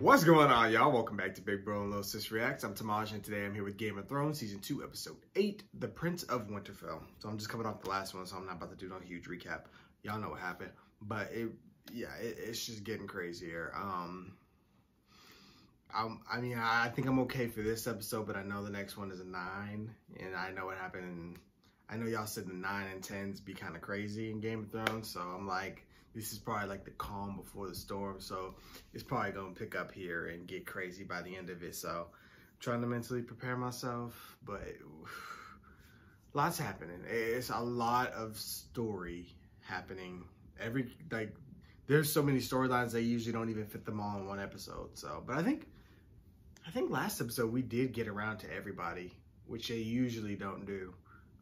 What's going on, y'all? Welcome back to Big Bro and Little Sis Reacts. I'm Tamaj, and today I'm here with Game of Thrones Season 2, Episode 8, The Prince of Winterfell. So I'm just coming off the last one, so I'm not about to do no huge recap. Y'all know what happened. But it's just getting crazier. I think I'm okay for this episode, but I know the next one is a 9, and I know what happened. And I know y'all said the 9 and 10s be kind of crazy in Game of Thrones, so I'm like, this is probably like the calm before the storm, so it's probably gonna pick up here and get crazy by the end of it. So I'm trying to mentally prepare myself, but lots happening. It's a lot of story happening. There's so many storylines, they usually don't even fit them all in one episode. So, but I think last episode we did get around to everybody, which they usually don't do.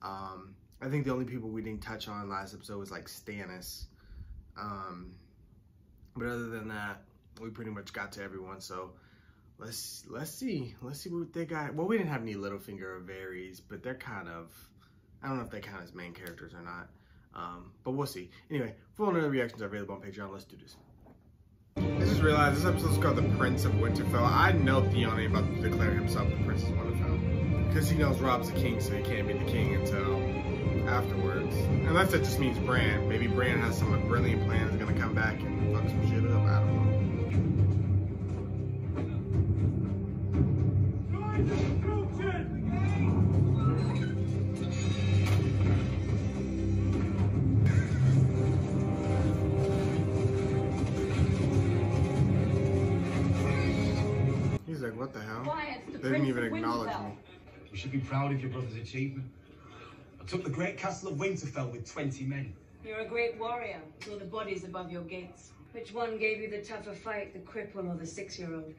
I think the only people we didn't touch on last episode was like Stannis. But other than that, we pretty much got to everyone. So let's see what they got. Well, we didn't have any Littlefinger or Varys, but they're kind of, I don't know if they count as main characters or not. But we'll see. Anyway, full and other reactions are available on Patreon. Let's do this. I just realized this episode's called The Prince of Winterfell. I know Theon ain't about to declare himself the Prince of Winterfell, because he knows Rob's the king, so he can't be the king until afterwards. Unless that just means Bran. Maybe Bran has some brilliant plans, gonna come back and fuck some shit up. I don't know. He's like, what the hell? They didn't even acknowledge me. You should be proud of your brother's achievement. I took the great castle of Winterfell with 20 men. You're a great warrior. Saw the bodies above your gates. Which one gave you the tougher fight, the cripple or the 6-year-old?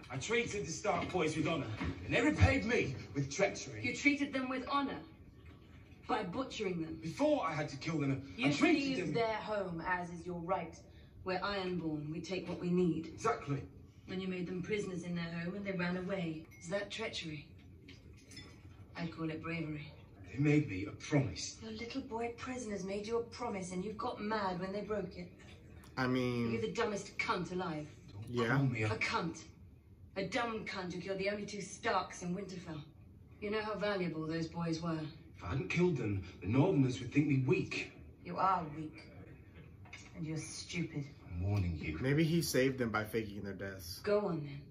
I treated the Stark boys with honor, and they repaid me with treachery. You treated them with honor? By butchering them? Before I had to kill them, You seized their home, as is your right. We're Ironborn. We take what we need. Exactly. When you made them prisoners in their home and they ran away. Is that treachery? I call it bravery. They made me a promise. Your little boy prisoners made you a promise and you got mad when they broke it. I mean, You're the dumbest cunt alive. yeah. Call me A cunt. A dumb cunt who killed the only 2 Starks in Winterfell. You know how valuable those boys were. If I hadn't killed them, the Northerners would think me weak. You are weak. And you're stupid. I'm warning you. Maybe he saved them by faking their deaths. Go on then.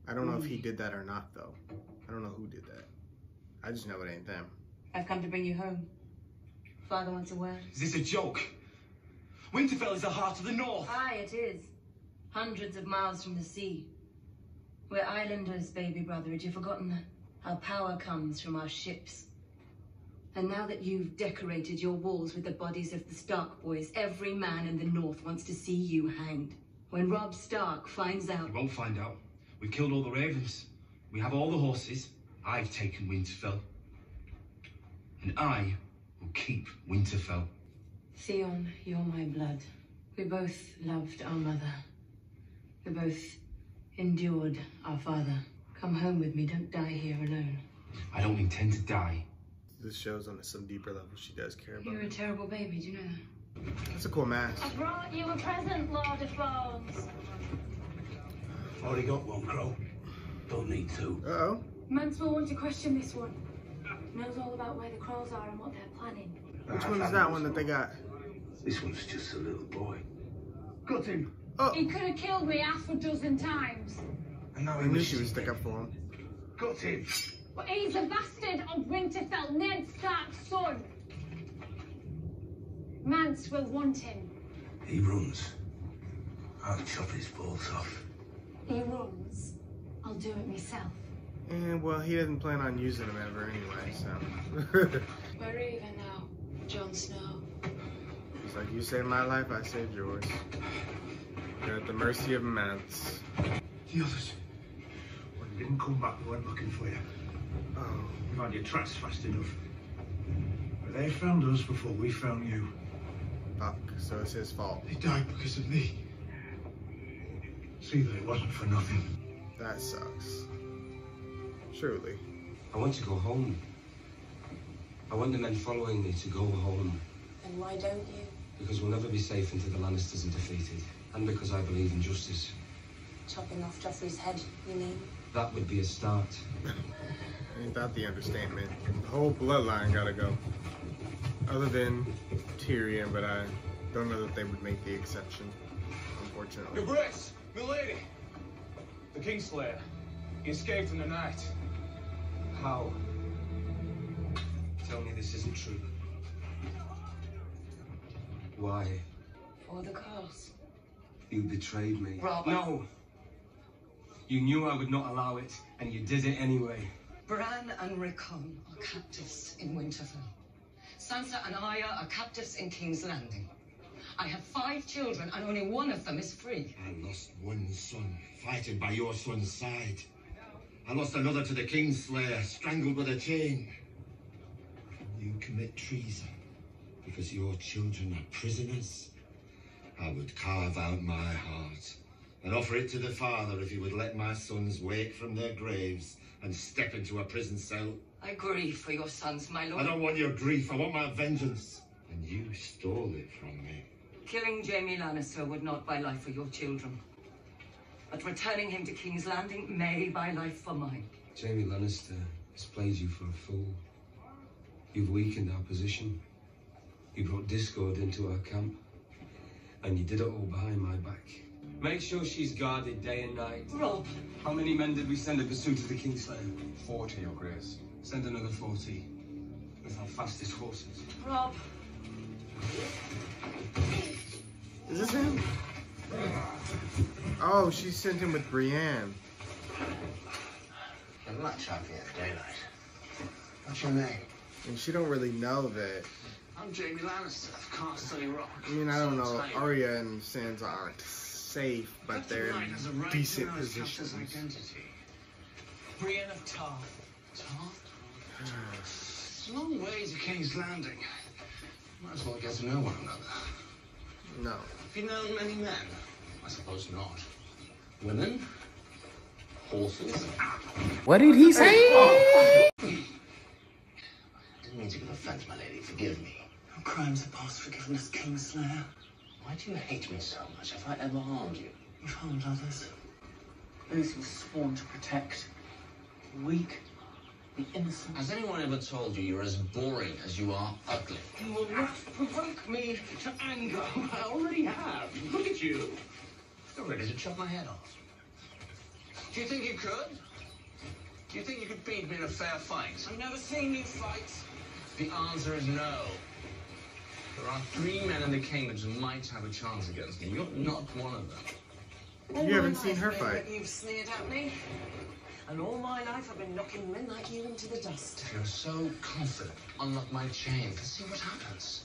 I don't know if he did that or not, though. I don't know who did that. I just know it ain't them. I've come to bring you home. Father wants a word. Is this a joke? Winterfell is the heart of the North. Aye, it is. Hundreds of miles from the sea. We're islanders, baby brother. Had you forgotten that? Our power comes from our ships. And now that you've decorated your walls with the bodies of the Stark boys, every man in the North wants to see you hanged. When Robb Stark finds out... He won't find out. We've killed all the ravens. We have all the horses. I've taken Winterfell. And I will keep Winterfell. Theon, you're my blood. We both loved our mother. We both endured our father. Come home with me, don't die here alone. I don't intend to die. This shows on some deeper level she does care about You're a me. terrible baby, do you know that? That's a cool mask. I brought you a present, Lord of Bones. Already got one, Crow. Don't need 2. Uh-oh. Mance will want to question this one. Knows all about where the Crows are and what they're planning. Which one is that one that they got? This one's just a little boy. Got him. Oh, He could have killed me half a dozen times. And now I he knew wishes she would he stick did. up for him. Got him. But he's a bastard of Winterfell, Ned Stark's son. Mance will want him. He runs. I'll chop his balls off. He runs. I'll do it myself. And, well, he doesn't plan on using them ever anyway, so. We're even now, Jon Snow. It's like, you saved my life, I saved yours. You're at the mercy of Mance. The others. When you didn't come back, we went looking for you. Oh. You found your tracks fast enough. But they found us before we found you. Fuck, so it's his fault. They died because of me. See that it wasn't for nothing. That sucks. Truly. I want to go home. I want the men following me to go home. And why don't you? Because we'll never be safe until the Lannisters are defeated. And because I believe in justice. Chopping off Joffrey's head, you mean? That would be a start. Ain't that the understatement? The whole bloodline gotta go. Other than Tyrion, but I don't know that they would make the exception, unfortunately. Your Grace, milady! The Kingslayer. He escaped in the night. How? Tell me this isn't true. Why? For the cause. You betrayed me. Robert. No! You knew I would not allow it, and you did it anyway. Bran and Rickon are captives in Winterfell. Sansa and Arya are captives in King's Landing. I have 5 children, and only one of them is free. I lost one son, fighting by your son's side. I lost another to the Kingslayer, strangled with a chain. You commit treason because your children are prisoners. I would carve out my heart and offer it to the Father if he would let my sons wake from their graves and step into a prison cell. I grieve for your sons, my lord. I don't want your grief, I want my vengeance. And you stole it from me. Killing Jaime Lannister would not buy life for your children. But returning him to King's Landing may buy life for mine. Jaime Lannister has played you for a fool. You've weakened our position. You brought discord into our camp. And you did it all behind my back. Make sure she's guarded day and night. Rob. How many men did we send in pursuit of the Kingslayer? 40, Your Grace. Send another 40 with our fastest horses. Rob. Is this him? Oh, she sent him with Brienne. You're not champion of daylight. What's your name? And she don't really know that. I'm Jaime Lannister of Castle Rock. I mean, I don't know. Arya and Sansa aren't safe, but they're in decent positions. Brienne of Tarth. Tarth? It's a long way to King's Landing. Might as well get to know one another. No. Have you known many men? I suppose not. Women? Horses? What did he say? Didn't mean to give offense, my lady. Forgive me. Your crimes are past forgiveness, Kingslayer. Why do you hate me so much? Have I ever harmed you? You've harmed others. Those you've sworn to protect. The weak, the innocent. Has anyone ever told you you're as boring as you are ugly? You will not provoke me to anger. I already have. Look at you. You're ready to chop my head off. Do you think you could? Do you think you could beat me in a fair fight? I've never seen you fight. The answer is no. There are 3 men in the kingdom who might have a chance against me. You're not one of them. You haven't seen her fight. You've sneered at me. And all my life I've been knocking men like you into the dust. If you're so confident, unlock my chain and see what happens.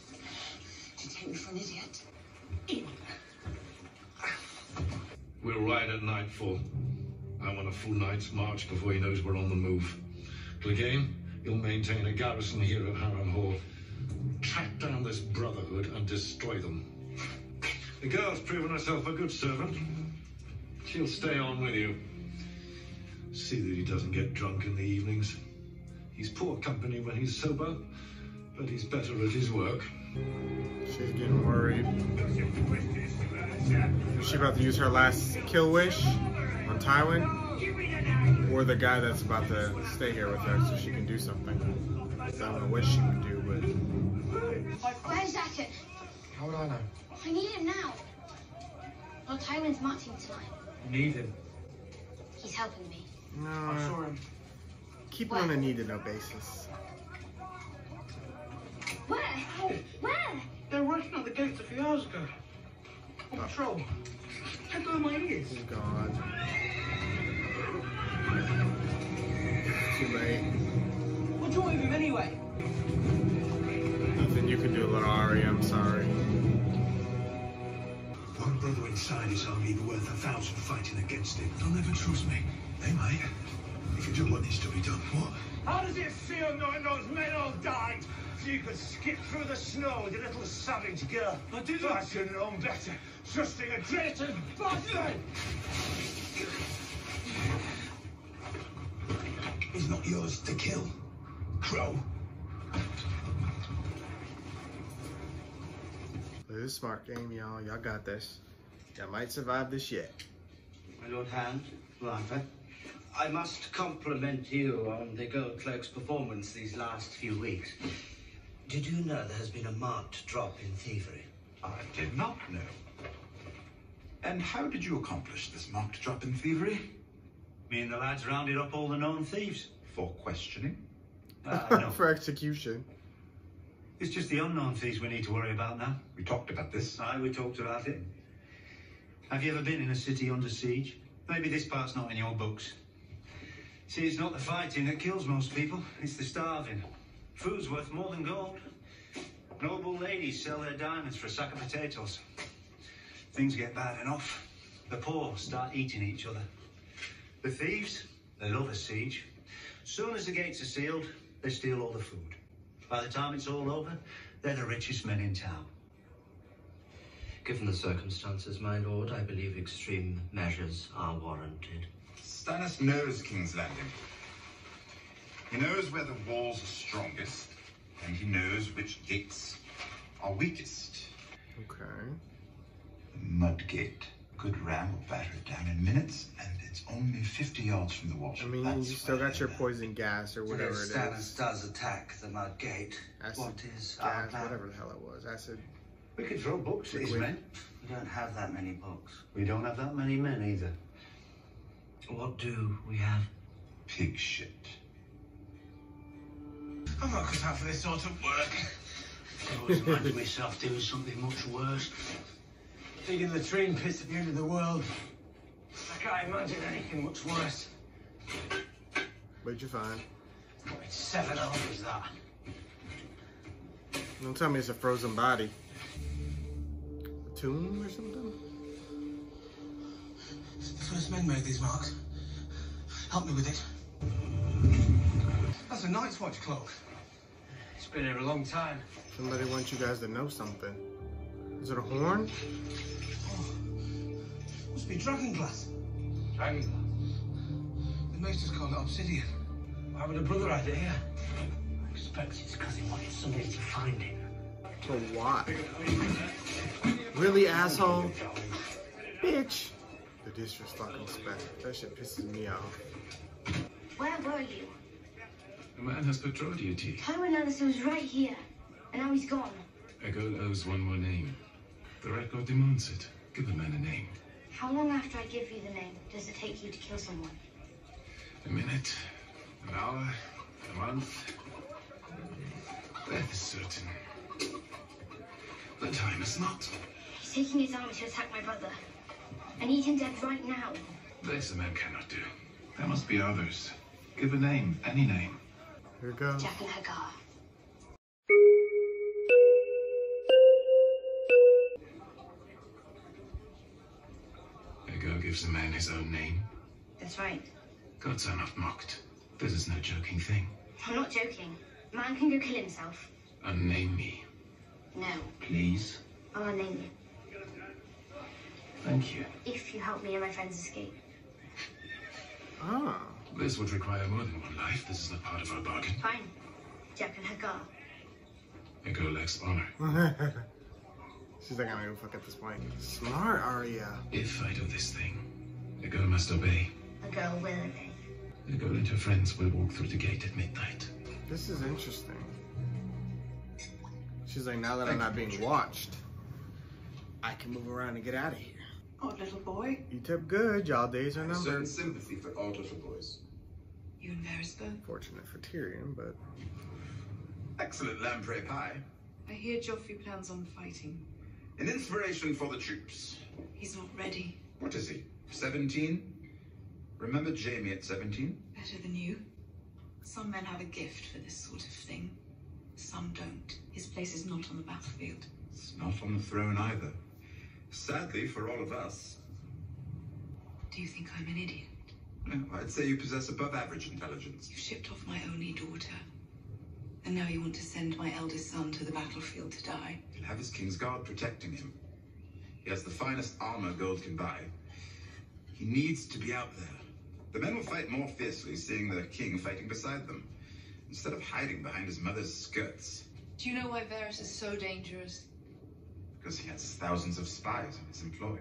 Do you take me for an idiot? We'll ride at nightfall. I want a full night's march before he knows we're on the move. Clegane, you'll maintain a garrison here at Harrenhal. Track down this brotherhood and destroy them. The girl's proven herself a good servant. She'll stay on with you. See that he doesn't get drunk in the evenings. He's poor company when he's sober, but he's better at his work. She's getting worried. Is she about to use her last kill wish on Tywin? Or the guy that's about to stay here with her so she can do something? I don't know what she would do, but... Where's Zacket? How would I know? I need him now. Lord Tywin's marching tonight. You need him. He's helping me. No, I saw him. keep it on a need-to-know basis. Where? Where? They're working on the gates a few hours ago. On patrol. Check over my ears. He's gone. Too late. What's wrong with him anyway? Nothing you can do, little Arya, I'm sorry. One brother inside his army worth 1,000 fighting against him. Don't ever trust me. Hey, mate. If you do what needs to be done, what? How does it feel knowing those men all died so you could skip through the snow with a little savage girl? I didn't. I should have known better. Trusting a traitor's bastard! He's not yours to kill. Crow. This is a smart game, y'all. Y'all got this. Y'all might survive this yet. My Lord Hand, Martha, I must compliment you on the Gold Cloak's performance these last few weeks. Did you know there has been a marked drop in thievery? I did not know. And how did you accomplish this marked drop in thievery? Me and the lads rounded up all the known thieves. For questioning? No. For execution. It's just the unknown thieves we need to worry about now. We talked about this. Aye, we talked about it. Have you ever been in a city under siege? Maybe this part's not in your books. See, it's not the fighting that kills most people, it's the starving. Food's worth more than gold. Noble ladies sell their diamonds for a sack of potatoes. Things get bad enough. The poor start eating each other. The thieves, they love a siege. Soon as the gates are sealed, they steal all the food. By the time it's all over, they're the richest men in town. Given the circumstances, my lord, I believe extreme measures are warranted. Stannis knows King's Landing. He knows where the walls are strongest, and he knows which gates are weakest. Okay. The Mudgate could ram or batter it down in minutes, and it's only 50 yards from the wall. I mean, you still got your poison gas or whatever it is. Stannis does attack the Mudgate. Acid, What is our gas, plan? whatever the hell it was. Acid. We could throw books at his Liquid. men. We don't have that many books. We don't have that many men either. What do we have? Pig shit. I'm not cut out for this sort of work. I always imagine myself doing something much worse. Digging latrine pits at the end of the world. I can't imagine anything much worse. What'd you find? It's 7 hours, that. Don't tell me it's a frozen body. A tomb or something? The first men made these marks. Help me with it. That's a Night's Watch cloak. It's been here a long time. Somebody wants you guys to know something. Is it a horn? Oh, must be dragon glass. Dragon glass? The maesters call it obsidian. Why would a brother hide it here? I expect it's because he wanted somebody to find it. For what? Really, asshole? Bitch. The disrespect. That shit pisses me off. Where were you? A man has betrothed you, T. Tywin Lannister was right here, and now he's gone. A girl owes one more name. The record demands it. Give the man a name. How long after I give you the name does it take you to kill someone? A minute, an hour, a month. Death is certain. The time is not. He's taking his army to attack my brother. I need him dead right now. This a man cannot do. There must be others. Give a name, any name. Here it goes. Jack and Hagar. Hagar gives a man his own name. That's right. Gods are not mocked. This is no joking thing. I'm not joking. A man can go kill himself. Unname me, No, please. I'll unname you. Thank you. If you help me and my friends escape. Ah. This would require more than one life. This is not part of our bargain. Fine. Jack and Hagar. Hagar lacks honor. She's like, I'm gonna go fuck at this point. Smart, Arya. If I do this thing, Hagar must obey. A girl will obey. Hagar and her friends will walk through the gate at midnight. This is interesting. She's like, now that I'm not being watched, I can move around and get out of here. Odd little boy. You tip good. Y'all days are A certain numbered. sympathy for odd little boys. You and Varys both. Fortunate for Tyrion, but Excellent lamprey pie. I hear Joffrey plans on fighting. An inspiration for the troops. He's not ready. What is he? 17? Remember Jaime at 17? Better than you. Some men have a gift for this sort of thing. Some don't. His place is not on the battlefield. It's not on the throne either. Sadly for all of us. Do you think I'm an idiot? No, I'd say you possess above average intelligence. You shipped off my only daughter. And now you want to send my eldest son to the battlefield to die. He'll have his King's Guard protecting him. He has the finest armor gold can buy. He needs to be out there. The men will fight more fiercely seeing their king fighting beside them, instead of hiding behind his mother's skirts. Do you know why Varys is so dangerous? Because he has thousands of spies in his employ.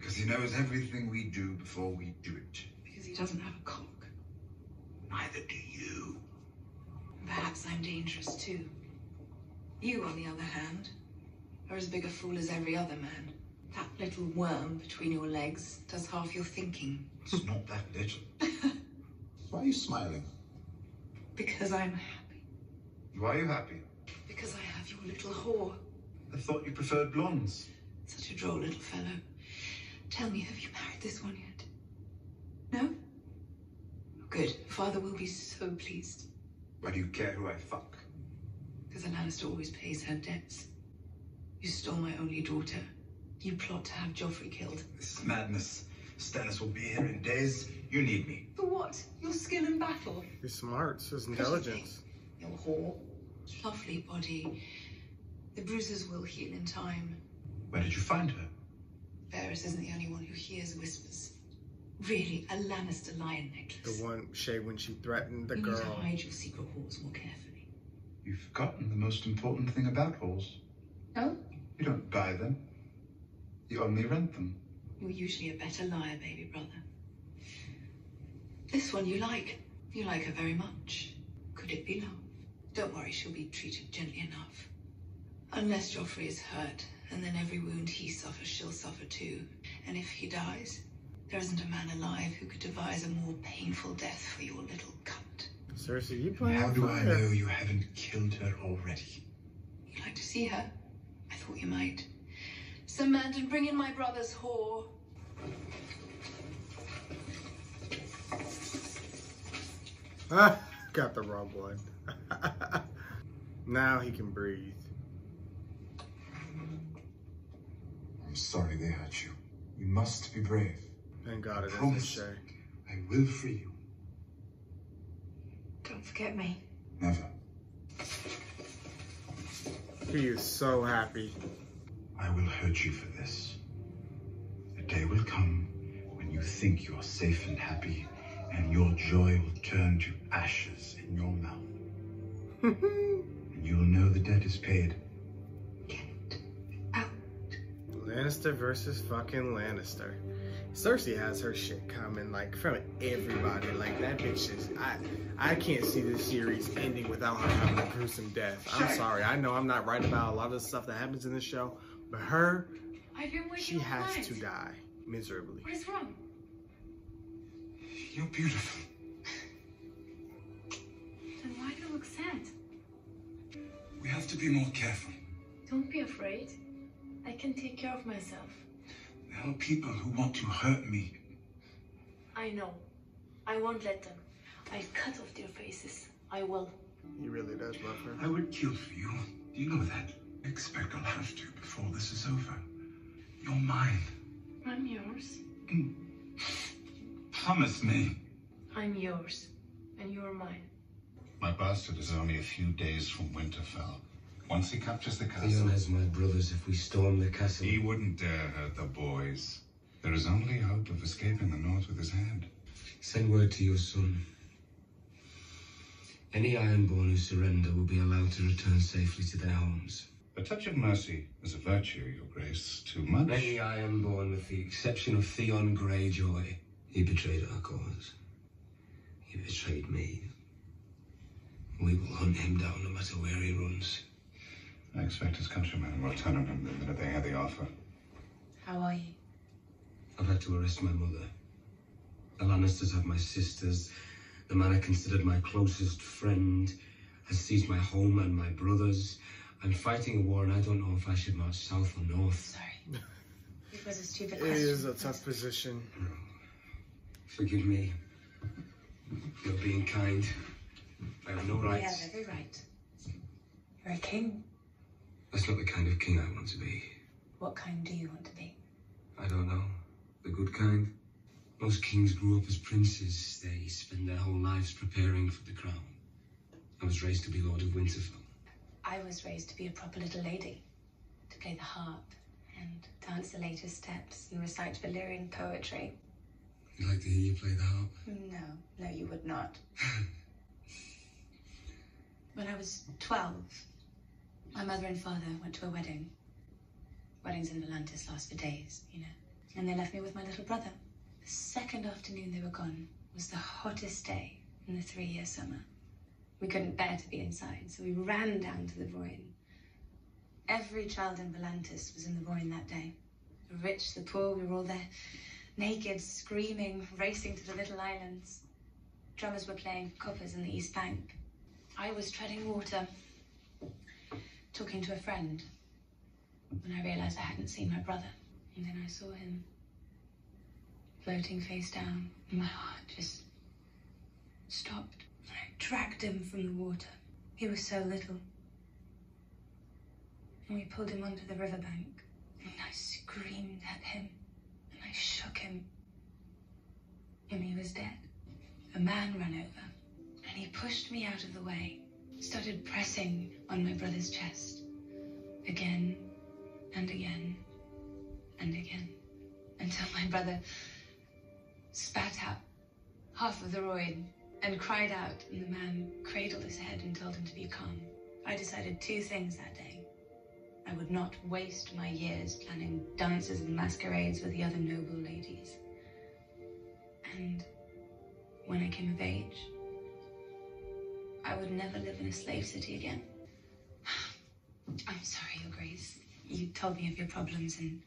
Because he knows everything we do before we do it. Because he doesn't have a cock. Neither do you. Perhaps I'm dangerous too. You, on the other hand, are as big a fool as every other man. That little worm between your legs does half your thinking. It's not that little. Why are you smiling? Because I'm happy. Why are you happy? Because I have your little whore. I thought you preferred blondes. Such a droll little fellow. Tell me, have you married this one yet? No? Good. Father will be so pleased. Why do you care who I fuck? Because a Lannister always pays her debts. You stole my only daughter. You plot to have Joffrey killed. This is madness. Stannis will be here in days. You need me. For what? Your skill in battle? His smarts, his intelligence. Your whore. Lovely body. The bruises will heal in time. Where did you find her? Varys isn't the only one who hears whispers. Really, a Lannister lion necklace. The one when she threatened the you girl. need to hide your secret whores more carefully. You've forgotten the most important thing about whores. No? You don't buy them. You only rent them. You're usually a better liar, baby brother. This one you like. You like her very much. Could it be love? Don't worry, she'll be treated gently enough. Unless Joffrey is hurt, and then every wound he suffers, she'll suffer too. And if he dies, there isn't a man alive who could devise a more painful death for your little cunt. Cersei, you playing How do I fire. know you haven't killed her already? You'd like to see her? I thought you might. Sir Mandan, bring in my brother's whore. Ah, got the wrong one. Now he can breathe. I'm sorry they hurt you. You must be brave. Thank God it isn't Promise. Shay. I will free you. Don't forget me. Never. He is so happy. I will hurt you for this. A day will come when you think you're safe and happy, and your joy will turn to ashes in your mouth. And you'll know the debt is paid. Lannister versus fucking Lannister. Cersei has her shit coming, like, from everybody. Like, that bitch is... I can't see this series ending without her having a gruesome death. I'm sorry. I know I'm not right about a lot of the stuff that happens in this show, but her, I've been waiting she all has night. to die miserably. What is wrong? You're beautiful. Then why do you look sad? We have to be more careful. Don't be afraid. I can take care of myself. There are people who want to hurt me. I know. I won't let them. I'll cut off their faces. I will. He really does love her. I would kill for you. Do you know that? I expect I'll have to before this is over. You're mine. I'm yours. Promise me. I'm yours. And you're mine. My bastard is only a few days from Winterfell. Once he captures the castle... Theon has my brothers if we storm the castle. He wouldn't dare hurt the boys. There is only hope of escaping the north with his hand. Send word to your son. Any Ironborn who surrender will be allowed to return safely to their homes. A touch of mercy is a virtue, your grace. Too much. Any Ironborn, with the exception of Theon Greyjoy, he betrayed our cause. He betrayed me. We will hunt him down no matter where he runs. I expect his countrymen will turn on him the minute they hear the offer. How are you? I've had to arrest my mother. The Lannisters have my sisters. The man I considered my closest friend has seized my home and my brothers. I'm fighting a war and I don't know if I should march south or north. Sorry. It was a stupid It question. is a tough position. Forgive me. You're being kind. I have no rights. Yeah, very right. You're a king. That's not the kind of king I want to be. What kind do you want to be? I don't know. The good kind. Most kings grew up as princes. They spend their whole lives preparing for the crown. I was raised to be Lord of Winterfell. I was raised to be a proper little lady. To play the harp and dance the latest steps and recite Valyrian poetry. You'd like to hear you play the harp? No, you would not. When I was 12, my mother and father went to a wedding. Weddings in Volantis last for days, you know. and they left me with my little brother. The second afternoon they were gone was the hottest day in the 3-year summer. We couldn't bear to be inside, so we ran down to the Vorin. Every child in Volantis was in the Vorin that day. The rich, the poor, we were all there, naked, screaming, racing to the little islands. Drummers were playing coppers in the East Bank. I was treading water, talking to a friend, when I realized I hadn't seen my brother. And then I saw him, floating face down, and my heart just stopped. And I dragged him from the water. He was so little. And we pulled him onto the riverbank. And I screamed at him, and I shook him. And he was dead. A man ran over, and he pushed me out of the way, started pressing on my brother's chest. Again, and again, and again, until my brother spat out half of the roid and cried out, and the man cradled his head and told him to be calm. I decided 2 things that day. I would not waste my years planning dances and masquerades with the other noble ladies. And when I came of age, I would never live in a slave city again. I'm sorry, Your Grace. You told me of your problems and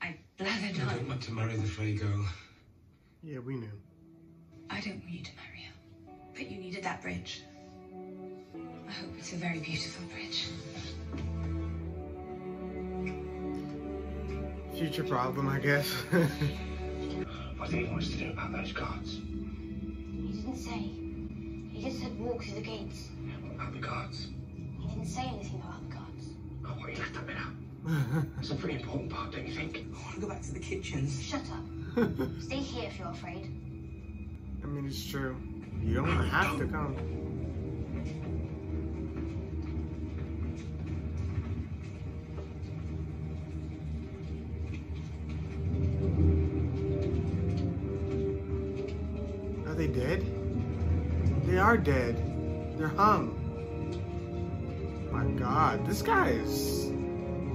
I blathered on. I don't want to marry the Frey girl. Yeah, we knew. I don't want you to marry her, but you needed that bridge. I hope it's a very beautiful bridge. Future problem, I guess. What do you want us to do about those guards? He didn't say. He just said walk through the gates. Yeah, what about the guards? He didn't say anything about the guards. Oh, what, you left that bit out? That's a pretty important part, don't you think? I want to go back to the kitchens. Shut up. Stay here if you're afraid. I mean, it's true. You don't have to come. Are they dead? They are dead. They're hung. My God, this guy is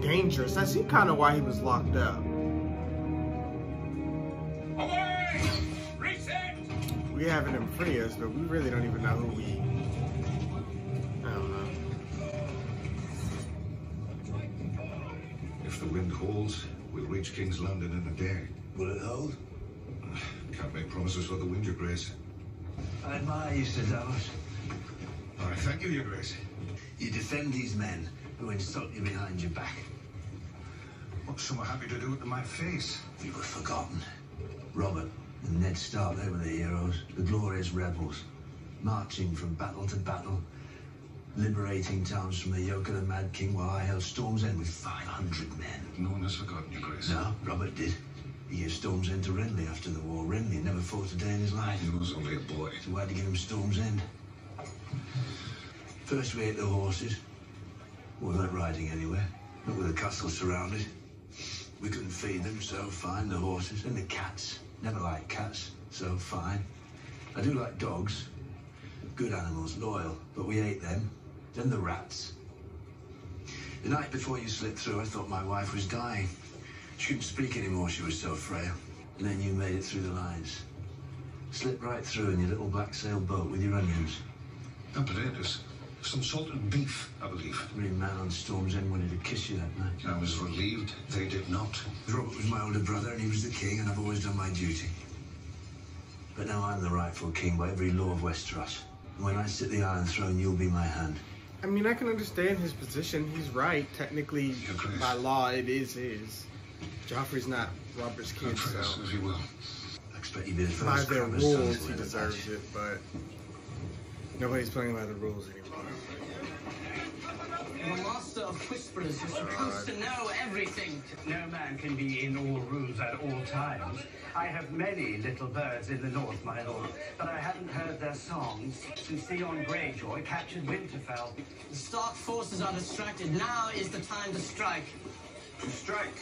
dangerous. I see kind of why he was locked up. Away! Reset! We having him free us, but we really don't even know who we... I don't know. If the wind holds, we'll reach King's Landing in a day. Will it hold? Can't make promises for the wind, Your Grace. I admire you, Sir Davos. I thank you, Your Grace. You defend these men who insult you behind your back. What some are happy to do it to my face. You were forgotten. Robert and Ned Stark, they were the heroes, the glorious rebels, marching from battle to battle, liberating towns from the yoke of the Mad King while I held Storm's End with 500 men. No one has forgotten, Your Grace. No, Robert did. He gave Storm's End to Renly after the war. Renly never fought a day in his life. He was only a boy. So why'd you give him Storm's End? First we ate the horses. We weren't riding anywhere. Not with the castle surrounded. We couldn't feed them, so fine, the horses. And the cats. Never liked cats, so fine. I do like dogs. Good animals, loyal. But we ate them. Then the rats. The night before you slipped through, I thought my wife was dying. She couldn't speak anymore, she was so frail. And then you made it through the lines. Slipped right through in your little black sail boat with your onions. And potatoes. Some salted beef, I believe. Every man on Storm's End wanted to kiss you that night. I was relieved they did not. Robert was my older brother and he was the king, and I've always done my duty. But now I'm the rightful king by every law of Westeros. And when I sit the Iron Throne, you'll be my hand. I mean, I can understand his position. He's right. Technically, by law, it is his. Joffrey's not Robert's kid, so... As you will. I expect you to be the by first their Crummer's son rules, to he win the deserves badge. it, but nobody's playing by the rules anymore. The Master of Whisperers is supposed to know everything. No man can be in all rooms at all times. I have many little birds in the north, my lord, but I haven't heard their songs since Theon Greyjoy captured Winterfell. The Stark forces are distracted. Now is the time to strike. To strike?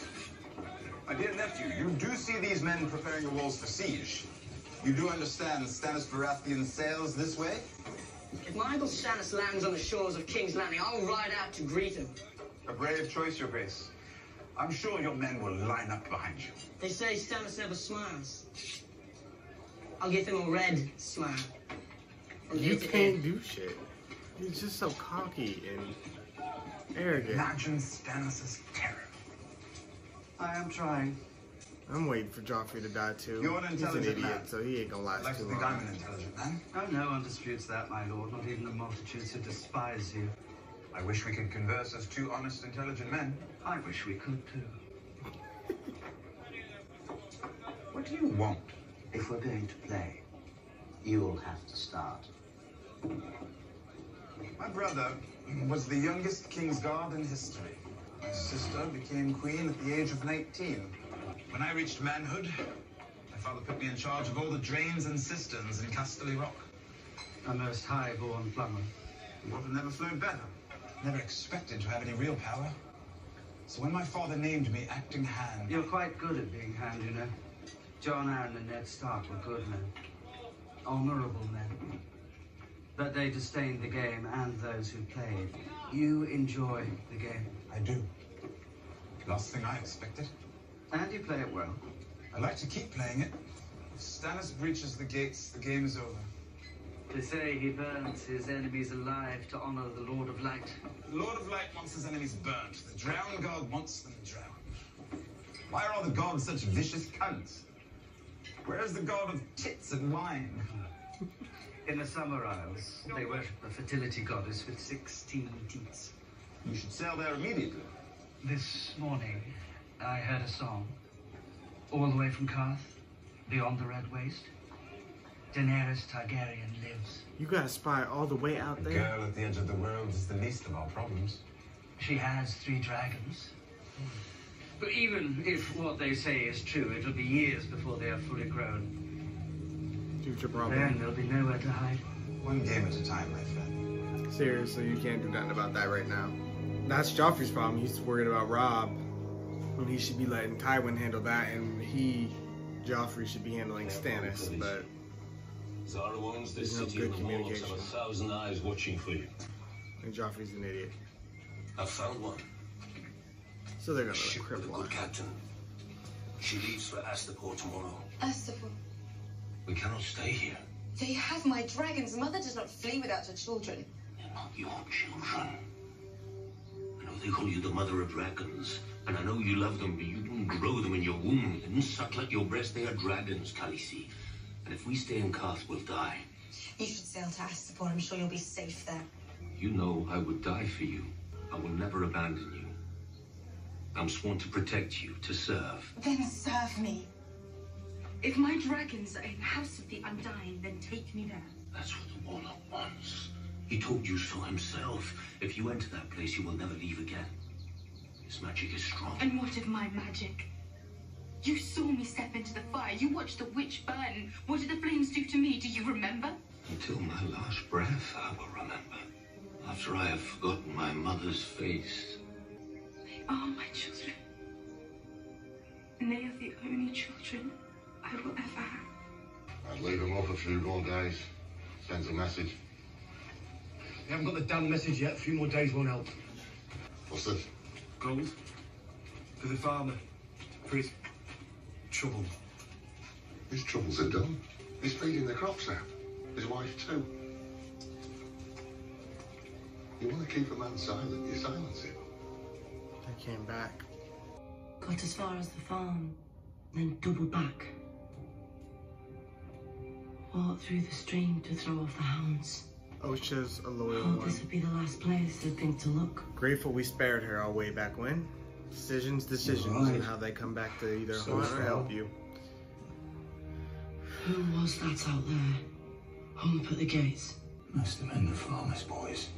My dear nephew, you do see these men preparing the walls for siege. You do understand Stannis Baratheon sails this way? If my uncle Stannis lands on the shores of King's Landing, I'll ride out to greet him. A brave choice, Your Grace. I'm sure your men will line up behind you. They say Stannis never smiles. I'll give him a red smile. You can't do shit. He's just so cocky and arrogant. Imagine Stannis' terror. I am trying. I'm waiting for Joffrey to die too. You're an He's an intelligent idiot, man. so he ain't gonna I last like to too think long. I'm an intelligent man. Oh, no one disputes that, my lord. Not even the multitudes who despise you. I wish we could converse as two honest, intelligent men. I wish we could too. What do you want? If we're going to play, you'll have to start. My brother was the youngest Kingsguard in history. My sister became queen at the age of 19. When I reached manhood, my father put me in charge of all the drains and cisterns in Casterly Rock. A most high-born plumber. Water never flowed better. Never expected to have any real power. So when my father named me acting hand... You're quite good at being hand, you know. Jon Arryn and Ned Stark were good men. Honorable men. But they disdained the game and those who played. You enjoy the game. I do. Last thing I expected. And you play it well. I like to keep playing it. If Stannis breaches the gates, the game is over. They say he burns his enemies alive to honor the Lord of Light. The Lord of Light wants his enemies burnt. The Drowned God wants them drowned. Why are all the gods such vicious cunts? Where is the god of tits and wine? In the Summer Isles, they worship a fertility goddess with 16 teats. You should sail there immediately. This morning, I heard a song. All the way from Karth, beyond the Red Waste. Daenerys Targaryen lives. You gotta spy all the way out The there? girl at the edge of the world is the least of our problems. She has 3 dragons. But even if what they say is true, it'll be years before they are fully grown. Future problem. Then there'll be nowhere to hide. One game at a time, my friend. Seriously, you can't do nothing about that right now. That's Joffrey's problem. He's worried about Robb. When he should be letting Tywin handle that, and Joffrey, should be handling Stannis, but Zara owns this there's no city good and the Morlocks have communication. 1,000 eyes watching for you. And Joffrey's an idiot. I've found one. So they're gonna Ship with a cripple good him. captain. She leaves for Astapor tomorrow. Astapor, We cannot stay here. they have my dragons. Mother does not flee without her children. They're not your children. I know they call you the mother of dragons, and I know you love them, but you didn't grow them in your womb. They didn't suckle at your breast. They are dragons, Khaleesi. And if we stay in Karth, we'll die. You should sail to Astapor. I'm sure you'll be safe there. You know I would die for you. I will never abandon you. I'm sworn to protect you, to serve. Then serve me. If my dragons are in the House of the Undying, then take me there. That's what the Warlock wants. He told you so himself. If you enter that place, you will never leave again. His magic is strong. And what of my magic? You saw me step into the fire. You watched the witch burn. What did the flames do to me? Do you remember? Until my last breath, I will remember. After I have forgotten my mother's face. They are my children. And they are the only children I will ever have. I'd leave him off a few more days. Sends a message. We haven't got the damn message yet. A few more days won't help. What's this? Gold. For the farmer. For his trouble. His troubles are done. He's feeding the crops now. His wife too. You want to keep a man silent, you silence him. They came back. Got as far as the farm, then doubled back. Walked through the stream to throw off the hounds. Osha's a loyal Thought one. this would be the last place they'd think to look. Grateful we spared her all way back when. Decisions, Right. and how they come back to either So harm or far. help you. Who was that out there? Hung up at the gates. Must have been the farmer's boys.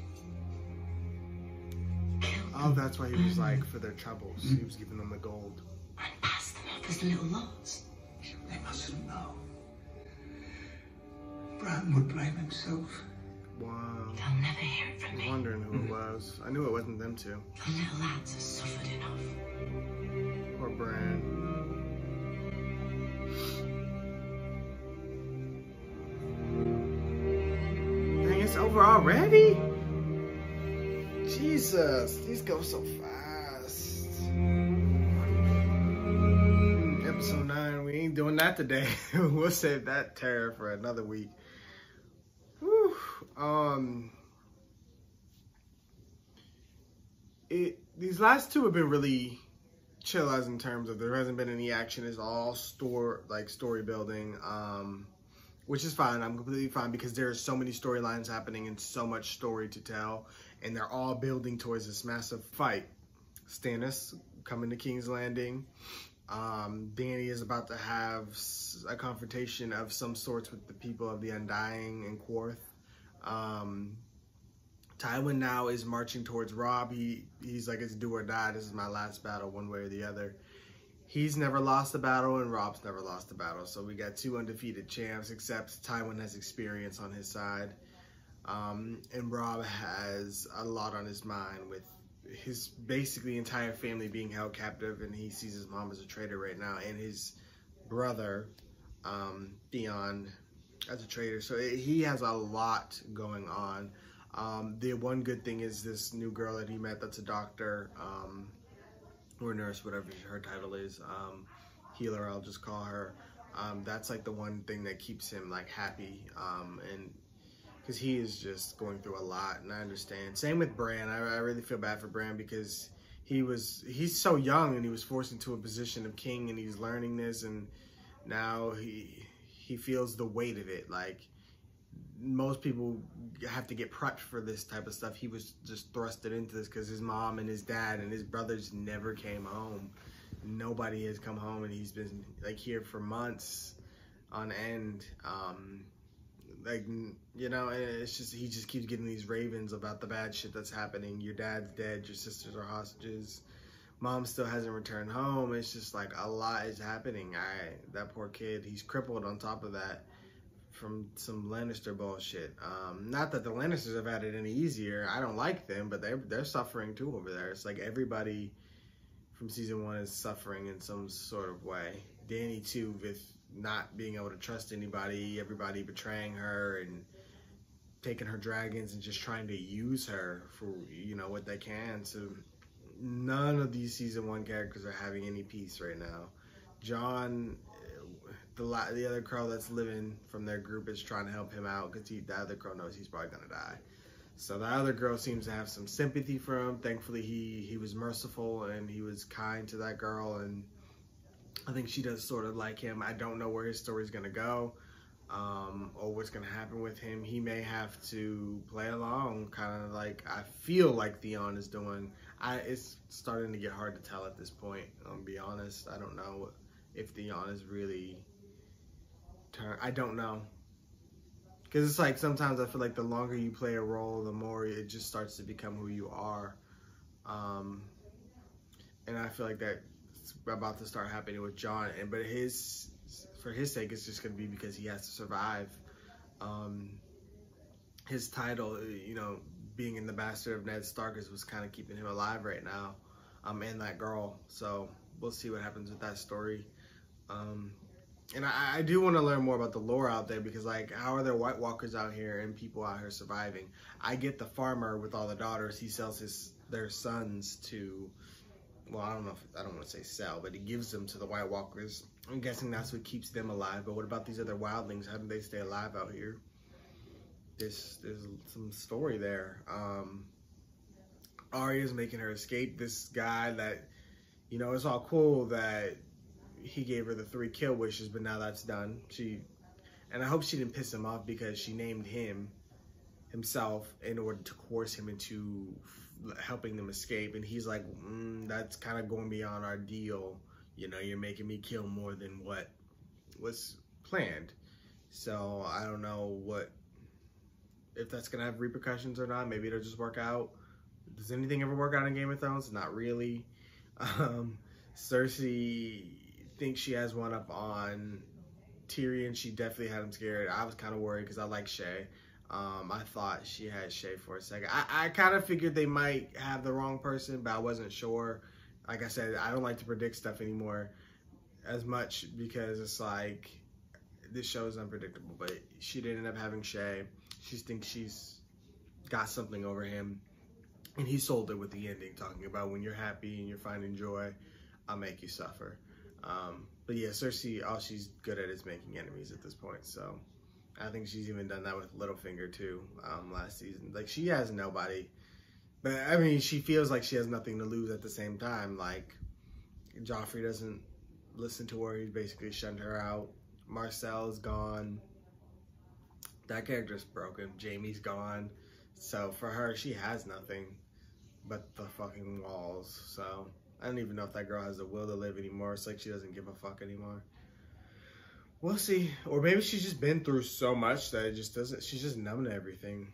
Oh, that's why he was like, for their troubles. He was giving them the gold. And passed them off as little lots. They mustn't know. Bran would blame himself. Wow. They'll never hear it from I was me. wondering who it was. I knew it wasn't them two. The little lads have suffered enough. Poor Bran. Dang, it's over already? Jesus, these go so fast. we ain't doing that today. We'll save that terror for another week. Whew. These last two have been really chill, as in terms of there hasn't been any action. It's all story building, which is fine. I'm completely fine because there are so many storylines happening and so much story to tell, and they're all building towards this massive fight. Stannis coming to King's Landing. Dany is about to have a confrontation of some sorts with the people of the Undying and Quarth. Tywin now is marching towards Robb. He's like, it's do or die. This is my last battle, one way or the other. He's never lost a battle, and Robb's never lost a battle. So we got two undefeated champs, except Tywin has experience on his side. And Robb has a lot on his mind with his basically entire family being held captive, and he sees his mom as a traitor right now, and his brother, Theon, as a traitor. So he has a lot going on. The one good thing is this new girl that he met that's a doctor, or nurse, whatever her title is, healer, I'll just call her. That's like the one thing that keeps him like happy, and because he is just going through a lot, and I understand. Same with Bran. I really feel bad for Bran because he's so young, and he was forced into a position of king, and he's learning this, and now he feels the weight of it. Like, most people have to get prepped for this type of stuff. He was just thrusted into this because his mom and his dad and his brothers never came home. Nobody has come home, and he's been like here for months on end. Like, you know, it's just, he just keeps getting these ravens about the bad shit that's happening. Your dad's dead, your sisters are hostages, mom still hasn't returned home. It's just like a lot is happening. That poor kid, he's crippled on top of that from some Lannister bullshit. Not that the Lannisters have had it any easier. I don't like them, but they're suffering too over there. It's like everybody from season 1 is suffering in some sort of way. Dany too, with not being able to trust anybody, everybody betraying her and taking her dragons and just trying to use her for, you know, what they can. So none of these season 1 characters are having any peace right now. Jon, the other crow that's living from their group, is trying to help him out because the other crow knows he's probably gonna die. So the other girl seems to have some sympathy for him. Thankfully, he was merciful and he was kind to that girl, and I think she does sort of like him. I don't know where his story's gonna go, or what's gonna happen with him. He may have to play along, kind of like I feel like Theon is doing. It's starting to get hard to tell at this point. I'll be honest. I don't know if Theon is really I don't know. Because it's like sometimes I feel like the longer you play a role, the more it just starts to become who you are. And I feel like that's about to start happening with Jon. But for his sake, it's just going to be because he has to survive. His title, you know, being in the Bastard of Ned Stark was kind of keeping him alive right now. And that girl. So we'll see what happens with that story. And I do want to learn more about the lore out there, because like, how are there White Walkers out here and people out here surviving? I get the farmer with all the daughters, he sells their sons to, well, I don't want to say sell, but he gives them to the White Walkers. I'm guessing that's what keeps them alive. But what about these other wildlings? How do they stay alive out here? There's some story there. Arya's making her escape. This guy that, you know, it's all cool that he gave her the 3 kill wishes, but now that's done. And I hope she didn't piss him off because she named himself in order to coerce him into helping them escape. And he's like, that's kind of going beyond our deal. You know, you're making me kill more than what was planned. So I don't know if that's gonna have repercussions or not. Maybe it'll just work out. Does anything ever work out in Game of Thrones? Not really. Cersei thinks she has one up on Tyrion. She definitely had him scared. I was kind of worried because I like Shay. I thought she had Shay for a second. I kind of figured they might have the wrong person, but I wasn't sure. Like I said, I don't like to predict stuff anymore as much because it's like, this show is unpredictable. But she did end up having Shay. She thinks she's got something over him. And he sold it with the ending, talking about when you're happy and you're finding joy, I'll make you suffer. But yeah, Cersei, all she's good at is making enemies at this point. So I think she's even done that with Littlefinger too, last season. Like, she has nobody. But I mean, she feels like she has nothing to lose at the same time. Like, Joffrey doesn't listen to her. He's basically shunned her out. Marcel's gone. That character's broken. Jaime's gone. So for her, she has nothing but the fucking walls. So I don't even know if that girl has the will to live anymore. It's like she doesn't give a fuck anymore. We'll see. Or maybe she's just been through so much that it just doesn't, she's just numb to everything.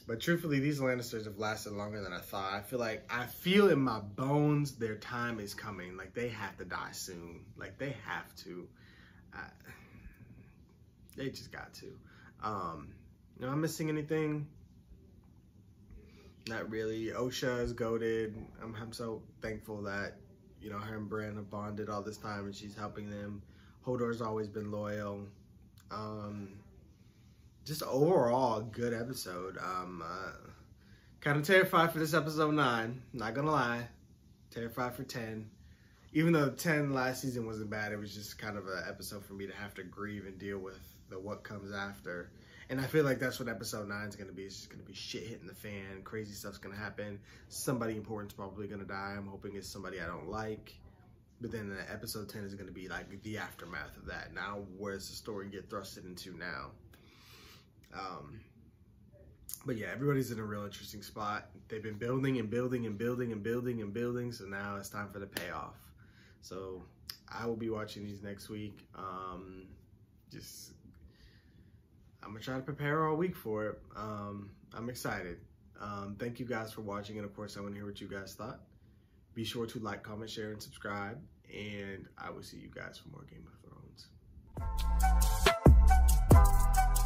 But truthfully, these Lannisters have lasted longer than I thought. I feel in my bones their time is coming. Like, they have to die soon. Like, they have to. They just got to. You know, I'm missing anything? Not really. Osha is goated. I'm so thankful that, you know, her and Bran have bonded all this time and she's helping them. Hodor's always been loyal. Just overall, a good episode. Kind of terrified for this episode 9. Not gonna lie. Terrified for 10. Even though 10 last season wasn't bad, it was just kind of an episode for me to have to grieve and deal with the what comes after. And I feel like that's what episode 9 is going to be. It's just going to be shit hitting the fan. Crazy stuff's going to happen. Somebody important's probably going to die. I'm hoping it's somebody I don't like. But then episode 10 is going to be like the aftermath of that. Now, where's the story get thrusted into now? But yeah, everybody's in a real interesting spot. They've been building and building and building and building and building. So now it's time for the payoff. So I will be watching these next week. I'm gonna try to prepare all week for it. I'm excited. Thank you guys for watching, and of course I want to hear what you guys thought. Be sure to like, comment, share, and subscribe, and I will see you guys for more Game of Thrones.